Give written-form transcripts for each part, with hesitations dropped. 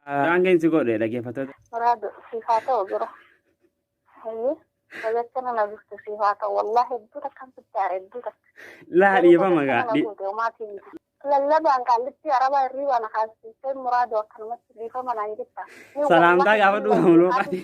Rangin si godhe dhaggeeffattoota. Muraadu sifaata jira. Hayyee wajjana na biftu sifaata wallahi hedduu takkan fittaare hedduu takka. Laa dhiifama gaa. Lallabaan kallitti araba irriibaa na kaasisee muraadu akkanumatti dhiifama naan jetta. Salaamtaa gaafa dhufamu looqati.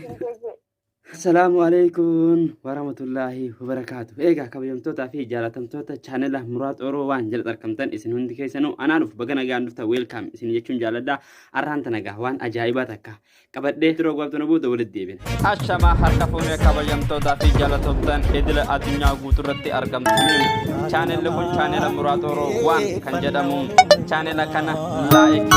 Assalamualaikum warahmatullahi wabarakatuh. Egaa kabajamtoota fi jaalatamtoota channel Muraad Oroo waan jala argamtan isin hundi keessanuu anaan uf baga nagaan dhufta welcome isin jechuun jaaladha. Arraan tana gaa waan ajaa'ibaa takka qabadhee yeroo gabaabduu booda walitti deebina. Ashama harka fuunee kabajamtoota fi jaalatamtoota idila addunyaa guutuurratti argamtanii channel kun channel Muraad Oroo waan kan jedhamu channel kana like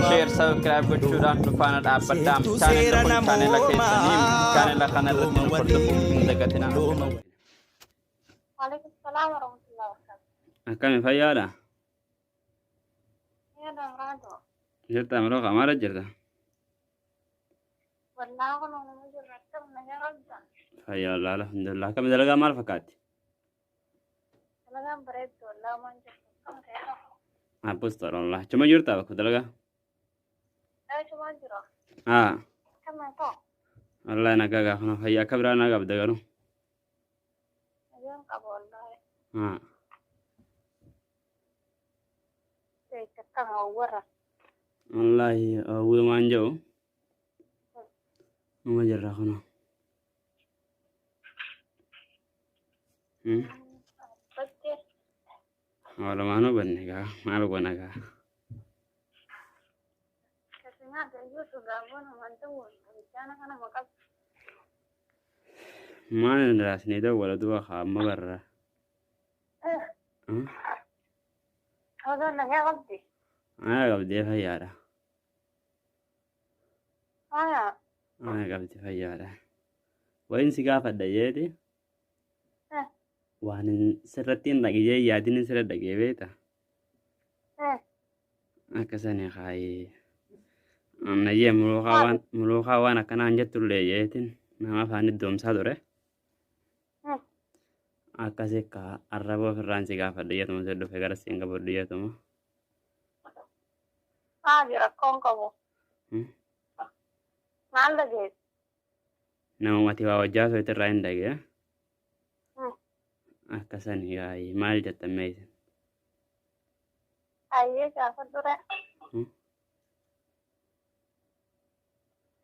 share subscribe gochuudhaan dhufaana dhaabbadhaa. Channel kun channel keessanii channel kana irratti nu hordofuun hin dagatina. Waalaikum salaam warahmatullahi wabarakatuh. Akkami fayyaadha? Fayyaadha Muraadu. Jirta maloo qamaara jirta? Wallaahi kun uumama jirra akkam nagaa qabda. Fayyaa alhamdulillah. Akkami dalagaa maal fakkaatti? Dalagaan bareeddu wallaahi maan jirtu akkam ta'edha. Apostolollah. Cuma jirta bakka dalagaa? Cuma jira. Akkam ta'u. Allah nagaa gaafana fayyaa akka biraa nagaa qabda garuu. Nagaan qaba wallaahi. Akkam warra. Wallahi wuumaan jedhu. Uma jirra kuna. Walumaanuu banne gaa maal goona gaa. Maal raasnee dawwala du'a hamma barra. Hawaan nagaa qabdi. Qabdee fayyaadha. Qabdi fayyaadha. Wayin si gaafadha jeeti. Waan sirratti hin dhagee yaadin sirra dhagee beeta. Akkasanii kaayee. Nayyee mulookaa waan akkanaan jettullee jeetin nama afaan iddoomsaa ture. Akkasii akka arraba ofirraan si gaafadha jeetuma si dhufe gara siin qabadhu jeetuma. Rakkoon qabu. Maal dhageessu? Namumati waa wajjaa sooti irraa hin dhagee. Akkasanii gaayee maal jettan meeshan? Ayyee gaafadhu re.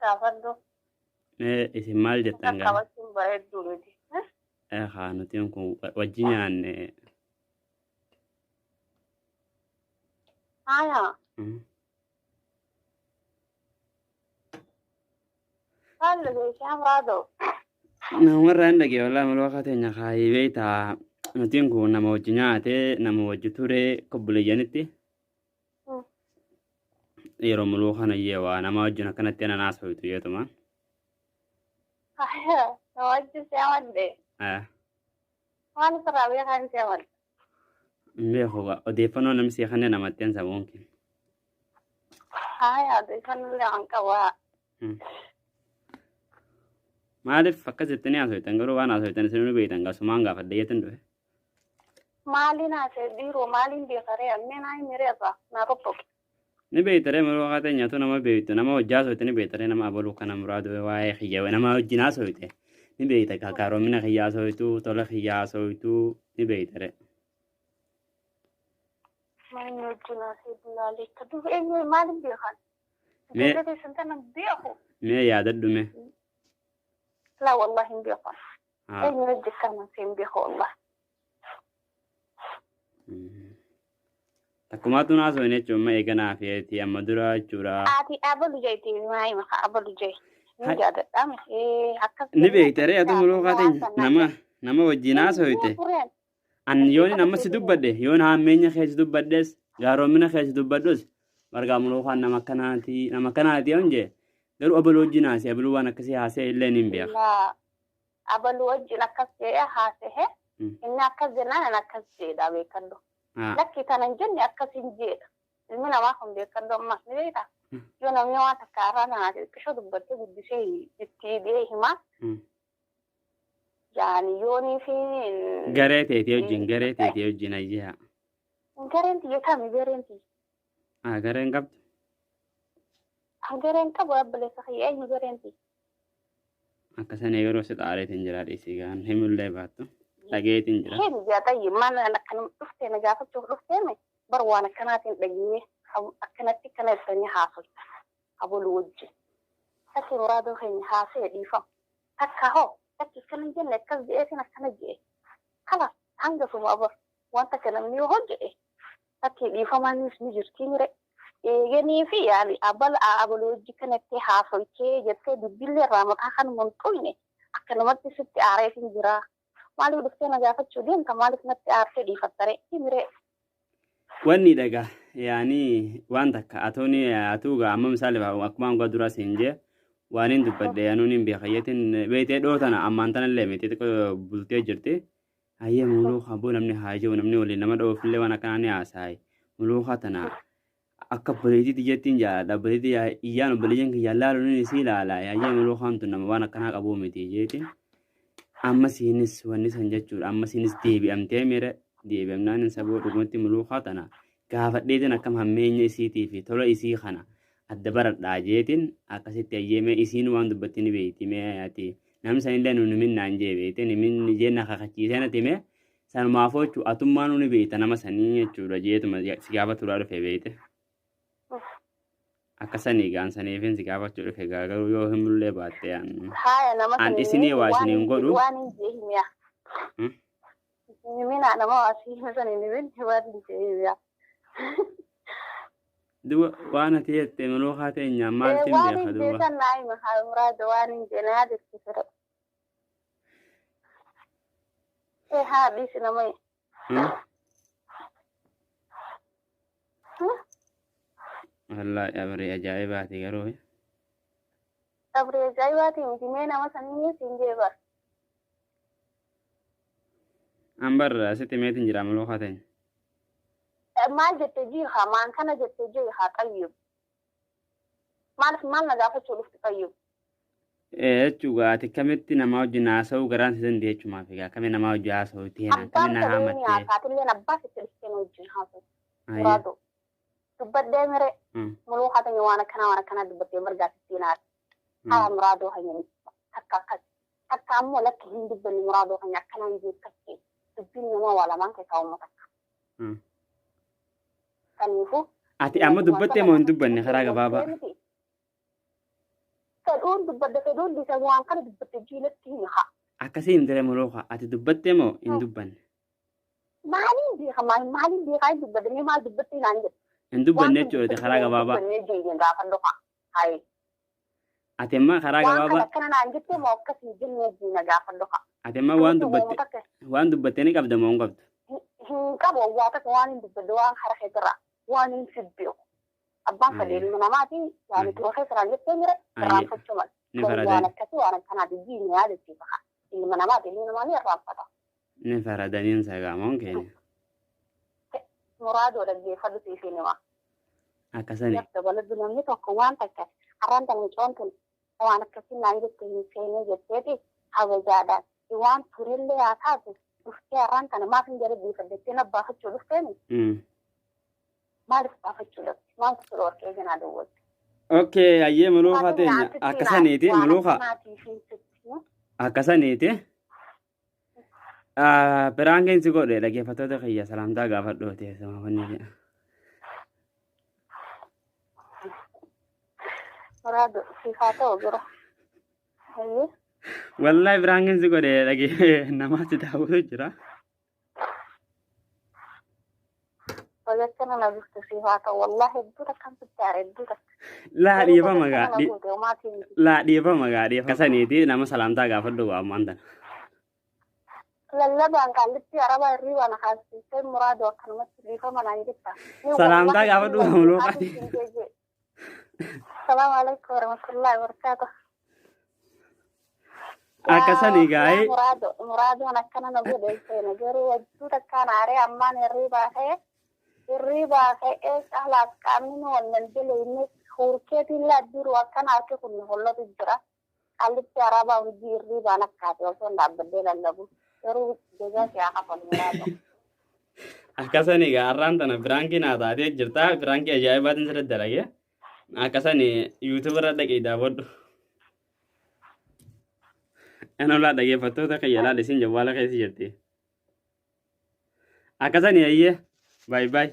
Gaafadhu. Isin maal jettan gaa? Qabachuun bareedduu miti. Haa nuti kun wajji nyaanne. Maal dhageessaa Muraadoo? Namarraa hin dhagee walaa maloo akka teenya kaayee beektaa nuti kun nama wajji nyaatee nama wajji turee kobboleeyyanitti. Yeroo muluu kana yeewaa nama wajjin akkanatti ana naasooytu jeetumaan. Nama wajjin seemadde. Maal irraa beekan seemadde? Beeku odeeffannoo namni seekannee namatti hin sabuunki. Odeeffannoo waan qabaa. Maaliif akkas jettanii haasoftan garuu waan haasoftan isin beektan gasumaan gaafadha jeetan dhufe. Maaliin haasee dhiiroo maaliin beekaree ammee naa hin mireeffa naa tokko. Ni beektaree maloo akka ta'e nyaatu nama beektu nama wajjaa haasofte ni beektaree nama abaluu kana Muraadu waa'ee xiyyaa nama wajjin haasofte ni beekta kakaroomina xiyyaa haasoftu tola xiyyaa haasoftu ni beektaree. Maaliin wajjin haasoftu laaleetta dufe maaliin beekan? Beekatee santanan beeku. Mee yaadadhume. لا والله بيقع أي نرجع كمان فين بيقع والله تكماتو ناس وينه cuma eegana feeti amma dura jura ati abalu jayti maay maka abalu jay ni jada dam hakka ni beektaree atu muloo qaten nama wajjinaa soite an yooni nama si dubbadde yoon hammeenya keessa dubbaddes gaaromina keessa dubbaddos marga muloo kan nama kanaati onje garuu abaluu wajjin haasee abaluu waan akkasii haasee illee ni beeka. Abaluu wajjin akkas jedhee haasee inni akkas jennaan akkas jedha beekadhu. Lakki tanan jenne akkas hin jedha. Ilmi namaa kan beekadhu ammas ni beekta. Yoo namni waan takka irraa naa xiqqishoo dubbattee guddisee itti hidhee himaa. Yaani yoonii fi. Garee teetii wajjin ayyaa. Gareen tiyya kami gareen tiyya. Gareen qabdu. Hangareen qabu abballeessa kiyya eenyu gareenti. Akkasanii yeroo si xaareetiin jira dhiisii gaan himullee baattu dhageetiin jira. Hin jaatayyi maal akkanum dhuftee na gaafachuuf dhufteeme bar waan akkanaatiin dhageenye akkanatti kana ibsanii haasofta abolu wajji. Takki muraadoo keenya haasee dhiifama. Takka hoo takki akkana jenne akkas je'eetiin akkana je'e. Kala hanga suma bar wanta kana namni yoo hojje'e takki dhiifamaanis ni jirtii mire. Eeganii fi yaali abaluu wajji kanatti haasochee jettee dubbillee irraa maqaa kan montoyne akka namatti sitti aareetiin jira. Maaliif dhuftee na gaafachuu deemta maaliif natti aarsee dhiifattare himire. Wanni dhagaa yaani waan takka atooni atuuga amma misaale akkuma hanga dura siin jee waan hin dubbadde yaanuun hin beekayyatiin beetee dhootana ammaan tanallee miti xiqqoo bultee jirti. Hayyee muluu aboo namni haajee namni waliin nama dhoofillee waan akkanaa ni haasaayi. Muluu tana akka baleetii jettiin jaalladha baleetii iyyaan obboleeyyan kiyya laaluun isii ilaala hayyee muluu hantu nama waan akkanaa qabuu miti jeetiin. Amma siinis wanni san jechuudha amma siinis deebi'amtee mire deebi'amnaan saboo dhugumatti muluu tana gaafadheetiin akkam hammeenya isiitii fi tola isii kana adda baradhaa jeetiin akkasitti hayyeemee isiin waan dubbatti ni beeyti mee ati namni sanillee nuuni minnaan jee beeyte nimin jeenna kakachiisee nati mee sanumaafoo jechuudha atummaa nuuni beeyta nama sanii jechuudha jeetuma si gaafa turaa dhufe beeyte. Akkasanii gaansaniifin si gaafachuu dhufe garuu yoo himullee baatte an isinii waa isiniin godhu. Waan hin jeehimiya. Nimina nama waasii masanii nimin waan hin jeehimiya. Duba waan ati jettee muluu haa teenyaan maaltiin beeka duba. Waan hin jeesan naa hima haa muraada waan hin jeena yaa dirqisira. Haa dhiisi namay. Wallahi abrii ajaa'ibaati garuu. Abrii ajaa'ibaati miti mee nama sanii siin jeebar. An barra asitti meetiin jira muluu haa teenya. Maal jettee jiha maan kana jettee jiha qayyub. Maal na gaafachuu dhufti qayyub. Jechuudha ati kamitti nama wajjin haasa'uu garaan si dandee jechuumaaf egaa kami nama wajjin haasa'uu teena kami na haamattee. Abbaan qabeenyaa abbaa sitti dhufteen wajjin haasa'u. Muraadoo. Dubbadee mire muluu haa teenya waan akkanaa dubbattee margaa sitti naati. Haa muraadoo hanyani takka akkas. Takka ammoo lakki hin dubbanni muraadoo hanya akkanaa hin jeekkatti. Dubbiin nama waa lamaan keessaa uummata. Kaniifuu. Ati amma dubbattee moo hin dubbanne karaa gabaabaa? Fedhuun dubbadde fedhuun dhiisa waan kana dubbatte jiilatti hin haa. Akkasii hin dire mulooka ati dubbattee moo hin dubbanne? Maaliin beekamaa hin dubbadde mee maal dubbatte naan jedhe. Hin dubbanne jechuudha karaa gabaabaa. Ati amma karaa gabaabaa. Waan kana naan jettee moo akkasii jennee jiina gaafa dhufa. Ati amma waan dubbattee ni qabda moo hin qabdu? Hin qabu waa takka waan hin dubbadde waan hara keessa waan hin sibbeeku. Abbaan fedhe ilma namaati yaani dura keessa jettee mire irraanfachuu mala. Waan akkasii waan akkanaati jiini yaadachiisa haa. Ilma namaati ilmi namaa ni irraanfata. Ni faradaniin sagaamoon keenya. Muraadoo dhaggeeffadhu siifii nima. Akkasanii. Dabalatu namni tokko waan takka har'aan tan coontuun waan akkasii naan jettee hin seenee jetteeti hawajaadhaan waan turillee haa taatu dhuftee har'aan kana maaf hin jala biifaddettee abbaafachuu dhufteeni. Maaliif baafachuu dhabde? Maaltu ture warqee ganaa dawwatte? Okay, ayyee mulookaa teenya akkasaniiti mulookaa. Akkasaniiti. Biraan keensi godhe dhaggeeffattoota kiyya salaamtaa gaafadhoote sama wanni jedha. Muraado siifaa ta'u bira. Wallahi biraan keensi godhe dhagee namaatti daawwatu jira. Wajjana na biftu siifaa ta'u wallahi hedduu takkan fittaare hedduu takka. Laa dhiifama gaa akkasaniiti nama salaamtaa gaafadhu ammaan tana. Lallabaan kallitti araba hirriibaan haasisee muraadoo akkanumatti dhiifama naan jetta. Salaamtaa gaafadhu mulookaati. Salaamu alaikum warahmatullahi wabarakatuh. Akkasanii gaa'ee. Muraadoon akkana na godhe garuu hedduu takkaan aaree ammaan hirriibaa ka'ee caalaas qaamni wannan jala hurkeetiin laaddiiru akkana harki kun hollatu jira. Kallitti arabaa hojii hirriibaan akkaate osoo hin dhaabbaddee lallabu. Garuu jajaa siyaa hafan muraadoo. Akkasanii har'aan tana biraankiin haa taatee jirta. Biraankii ajaa'ibaatiin sirriitti dalagee. Akkasani YouTube irra dhaqee daawwadhu. Ana laa dhaggeeffattoota kan yaalaa isin jawwaala keessa jirti. Akkasani ayyee bye bye.